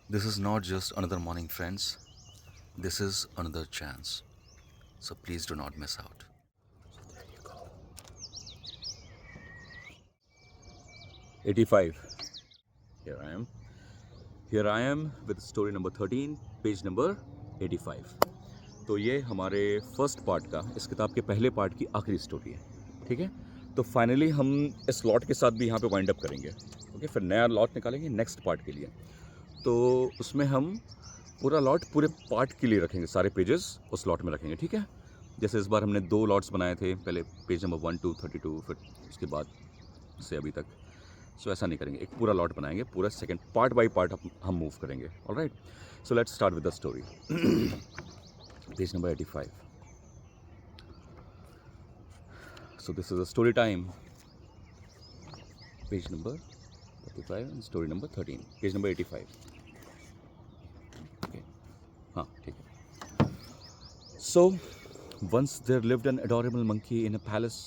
This is not just another morning, friends. This is another chance. So please do not miss out. So there you go. 85. Here I am. Here I am with story number 13, page number 85. तो ये हमारे first part का, इस किताब के पहले part की आखिरी स्टोरी है. ठीक है. तो फाइनली हम इस लॉट के साथ भी यहाँ पे वाइंड अप करेंगे. ओके, फिर नया लॉट निकालेंगे नेक्स्ट पार्ट के लिए. तो उसमें हम पूरा लॉट पूरे पार्ट के लिए रखेंगे, सारे पेजेस उस लॉट में रखेंगे. ठीक है. जैसे इस बार हमने 2 लॉट्स बनाए थे, पहले पेज नंबर 1 to 32, फिर उसके बाद से अभी तक. सो ऐसा नहीं करेंगे, एक पूरा लॉट बनाएंगे, पूरा सेकंड पार्ट बाय पार्ट हम मूव करेंगे. Alright. So let's start with the story. Page number 85. So this is a story time. Page number 35 and story number 13. Page number 85. हाँ, ठीक है. So once there lived an adorable monkey in a palace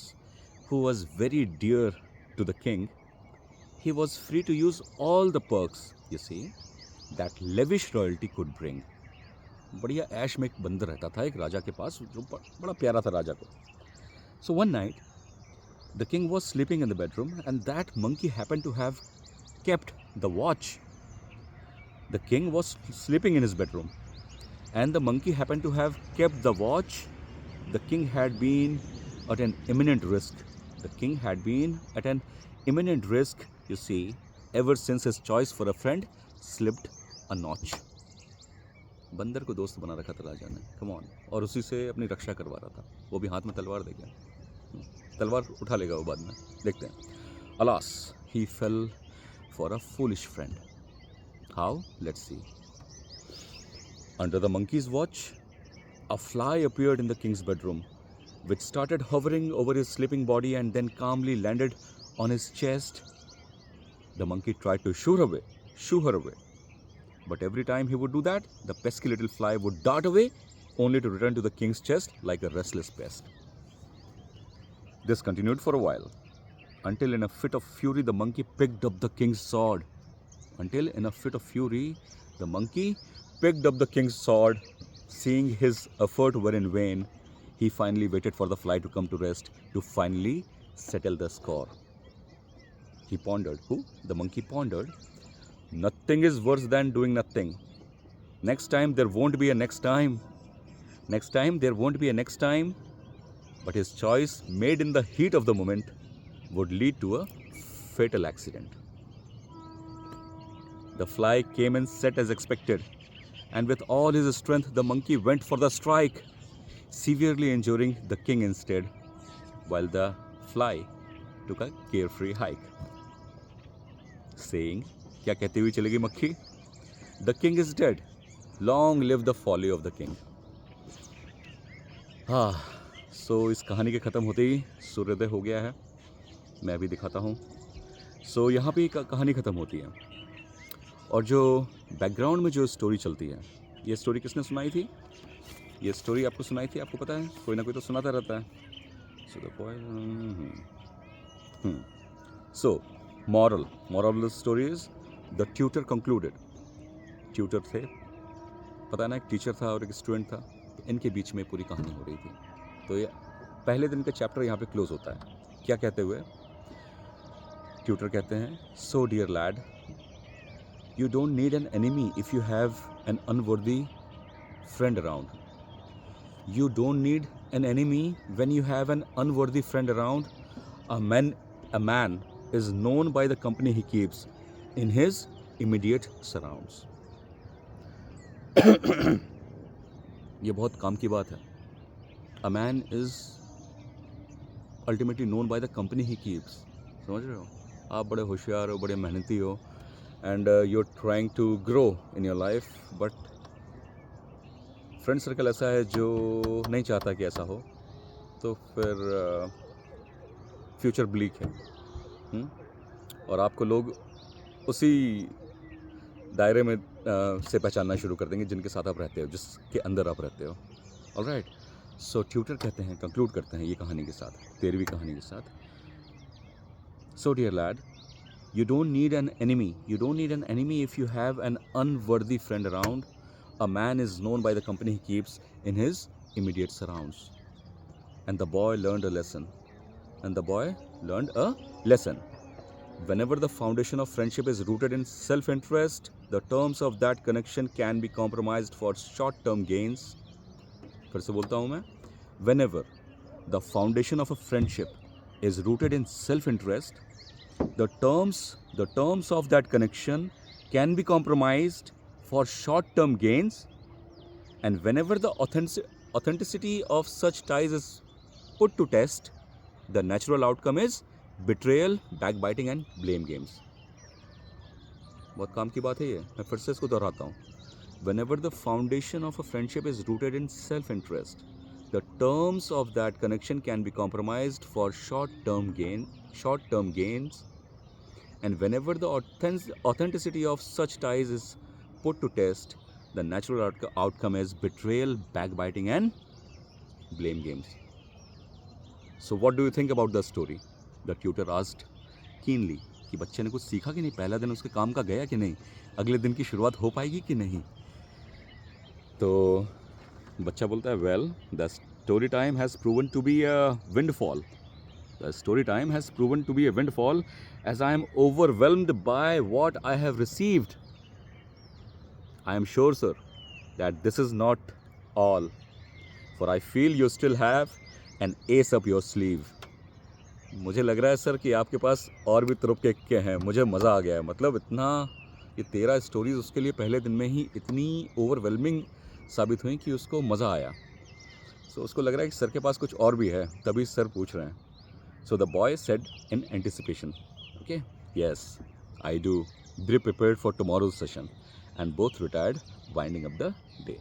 who was very dear to the king. He was free to use all the perks, you see, that lavish royalty could bring. बढ़िया ऐश में एक बंदर रहता था एक राजा के पास, जो बड़ा प्यारा था राजा को. So one night, the king was sleeping in the bedroom and that monkey happened to have kept the watch. The king was sleeping in his bedroom and the monkey happened to have kept the watch. The king had been at an imminent risk. The king had been at an imminent risk, you see, ever since his choice for a friend slipped a notch. बंदर को दोस्त बना रखा था राजा ने, come on, और उसी से अपनी रक्षा करवा रहा था. वो भी हाथ में तलवार देगा, तलवार उठा लेगा वो बाद में, देखते हैं. Alas, he fell for a foolish friend. How? Let's see. Under the monkey's watch, a fly appeared in the king's bedroom, which started hovering over his sleeping body and then calmly landed on his chest. The monkey tried to shoo her away. But every time he would do that, the pesky little fly would dart away, only to return to the king's chest like a restless pest. This continued for a while, until in a fit of fury the monkey picked up the king's sword. Seeing his effort were in vain, he finally waited for the fly to come to rest, to finally settle the score. He pondered. Who? The monkey pondered. Nothing is worse than doing nothing. Next time there won't be a next time. But his choice, made in the heat of the moment, would lead to a fatal accident. The fly came and set as expected, and with all his strength the monkey went for the strike, severely injuring the king instead, while the fly took a carefree hike. Saying, क्या कहती हुई चलेगी मक्खी? The king is dead. Long live the folly of the king. हाँ, सो इस कहानी के ख़त्म होते ही सूर्योदय हो गया है. मैं भी दिखाता हूँ. सो यहाँ पे कहानी ख़त्म होती है, और जो बैकग्राउंड में जो स्टोरी चलती है, ये स्टोरी किसने सुनाई थी? ये स्टोरी आपको सुनाई थी, आपको पता है? कोई ना कोई तो सुनाता रहता है. So the point. So moral of the story is, the tutor concluded. Tutor थे, पता है ना, एक टीचर था और एक स्टूडेंट था. तो इनके बीच में पूरी कहानी हो रही थी. तो ये पहले दिन का चैप्टर यहाँ पे क्लोज होता है. क्या कहते हुए? ट्यूटर कहते हैं, so dear lad, you don't need an enemy if you have an unworthy friend around. You don't need an enemy when you have an unworthy friend around. A man is known by the company he keeps in his immediate surrounds. ये बहुत काम की बात है. A man is ultimately known by the company he keeps. समझ रहे हो? आप बड़े होशियार हो, बड़े मेहनती हो, and you're trying to grow in your life, but friend circle ऐसा है जो नहीं चाहता कि ऐसा हो, तो फिर फ्यूचर ब्लीक है. और आपको लोग उसी दायरे में से पहचानना शुरू कर देंगे जिनके साथ आप रहते हो, जिसके अंदर आप रहते हो. ऑलराइट. सो ट्यूटर कहते हैं, कंक्लूड करते हैं ये कहानी के साथ, 13वीं कहानी के साथ. So dear lad, You don't need an enemy. You don't need an enemy if you have an unworthy friend around. A man is known by the company he keeps in his immediate surrounds. And the boy learned a lesson. Whenever the foundation of friendship is rooted in self-interest, the terms of that connection can be compromised for short-term gains. फिर से बोलता हूँ मैं. Whenever the foundation of a friendship is rooted in self-interest, the terms of that connection can be compromised for short-term gains, and whenever the authenticity of such ties is put to test, the natural outcome is betrayal, backbiting and blame games. बहुत काम की बात है ये. मैं फिर से इसको दोहराता हूँ. Whenever the foundation of a friendship is rooted in self-interest, the terms of that connection can be compromised for short-term gains, and whenever the authenticity of such ties is put to test, the natural outcome is betrayal, backbiting and blame games. So what do you think about the story? The tutor asked keenly कि बच्चे ने कुछ सीखा कि नहीं, पहला दिन उसके काम का गया कि नहीं, अगले दिन की शुरुआत हो पाएगी कि नहीं. तो बच्चा बोलता है, well, the story time has proven to be a windfall. The story time has proven to be a windfall as I am overwhelmed by what I have received. I am sure, sir, that this is not all, for I feel you still have an ace up your sleeve. मुझे लग रहा है sir कि आपके पास और भी तुरुप के किक्के हैं. मुझे मज़ा आ गया है. मतलब इतना ये 13 स्टोरीज़ उसके लिए पहले दिन में ही इतनी ओवरवेलमिंग साबित हुई कि उसको मज़ा आया. सो उसको लग रहा है कि सर के पास कुछ और भी है, तभी सर पूछ रहे हैं. So the boy said in anticipation, okay, yes I do, be prepared for tomorrow's session. And both retired winding up the day.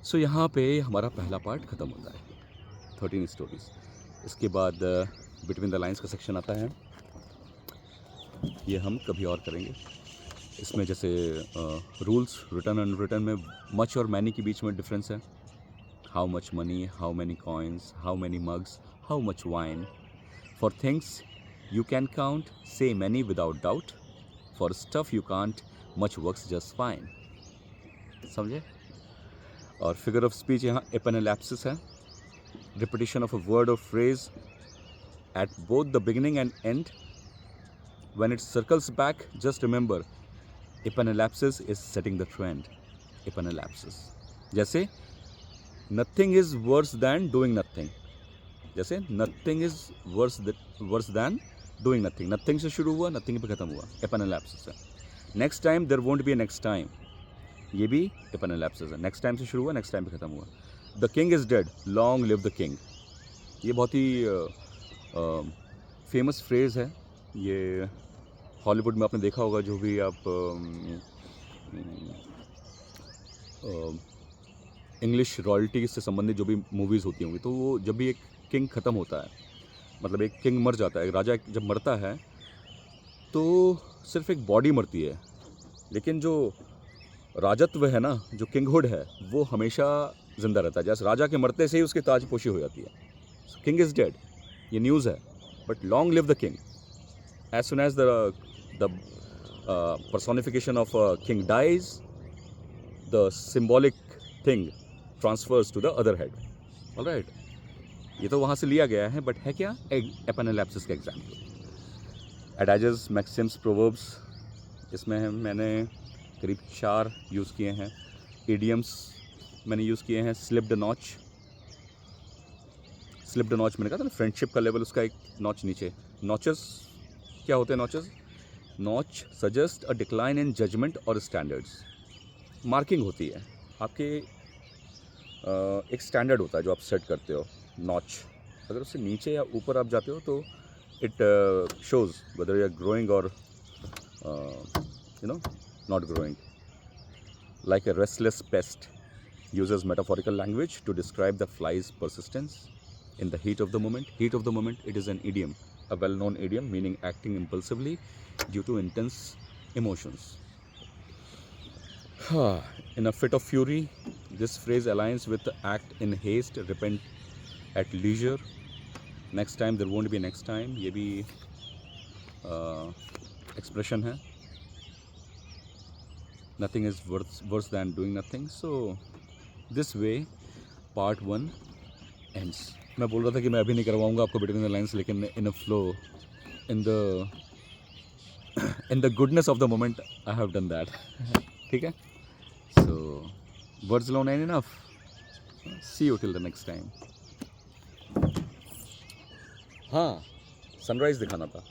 So यहाँ पे हमारा पहला पार्ट ख़त्म होता है, 13 स्टोरीज़. इसके बाद बिटवीन द लाइन्स का सेक्शन आता है. ये हम कभी और करेंगे. इसमें जैसे रूल्स, रिटन एंड रिटन में मच और मैनी के बीच में डिफरेंस है. How much money, how many coins, how many mugs, how much wine. For things you can count, say many without doubt. For stuff you can't, much works just fine. समझे? और figure of speech यहाँ एपनलैप्सिस है. Repetition of a word or phrase at both the beginning and end. When it circles back, just remember, epenelapsis is setting the trend. Epenelapsis. जैसे nothing is worse than doing nothing. जैसे nothing is worse than doing nothing. Nothing से शुरू हुआ, nothing पे ख़त्म हुआ. Epenelapsis है. Next time there won't be a next time. ये भी epenelapsis है. Next time से शुरू हुआ, next time पे ख़त्म हुआ. The king is dead, long live the king. ये बहुत ही फेमस फ्रेज़ है. ये हॉलीवुड में आपने देखा होगा. जो भी आप इंग्लिश रॉयल्टी से संबंधित जो भी मूवीज़ होती होंगी, तो वो जब भी एक किंग ख़त्म होता है, मतलब एक किंग मर जाता है, एक राजा जब मरता है तो सिर्फ एक बॉडी मरती है, लेकिन जो राजत्व है ना, जो किंगहुड है, वो हमेशा ज़िंदा रहता है. जैसे राजा के मरते से ही उसकी ताजपोशी हो जाती है. किंग इज़ डेड, ये न्यूज़ है, but long live the king. As soon as the personification of a king dies, the symbolic thing transfers to the other head. All right, ये तो वहाँ से लिया गया है, बट है क्या? एपनलैप्सिस का एग्जाम्पल. एडाजेस, मैक्सिम्स, प्रोवर्ब्स, इसमें मैंने करीब 4 यूज़ किए हैं. इडियम्स मैंने यूज़ किए हैं. स्लिप्ड नॉच मैंने कहा था ना, फ्रेंडशिप का लेवल उसका एक नॉच नीचे. नॉचेस क्या होते हैं? Notch suggest a decline in judgement और स्टैंडर्ड्स. मार्किंग होती है आपके, एक स्टैंडर्ड होता है जो आप सेट करते हो. नॉच अगर उससे नीचे या ऊपर आप जाते हो तो it shows whether you are growing और not growing. Like a restless pest uses metaphorical language to describe the fly's persistence in the heat of the moment. Heat of the moment, it is an idiom, a well-known idiom meaning acting impulsively due to intense emotions. In a fit of fury, this phrase aligns with the act in haste, repent at leisure. Next time there won't be next time. ये भी expression है, nothing is verse then doing nothing. So this way part 1 ends. मैं बोल रहा था कि मैं अभी नहीं करवाऊंगा आपको बिटवीन द लाइन्स, लेकिन in a flow, in the goodness of the moment I have done that. ठीक है. So words alone ain't enough. See you till the next time. हाँ, सनराइज दिखाना था.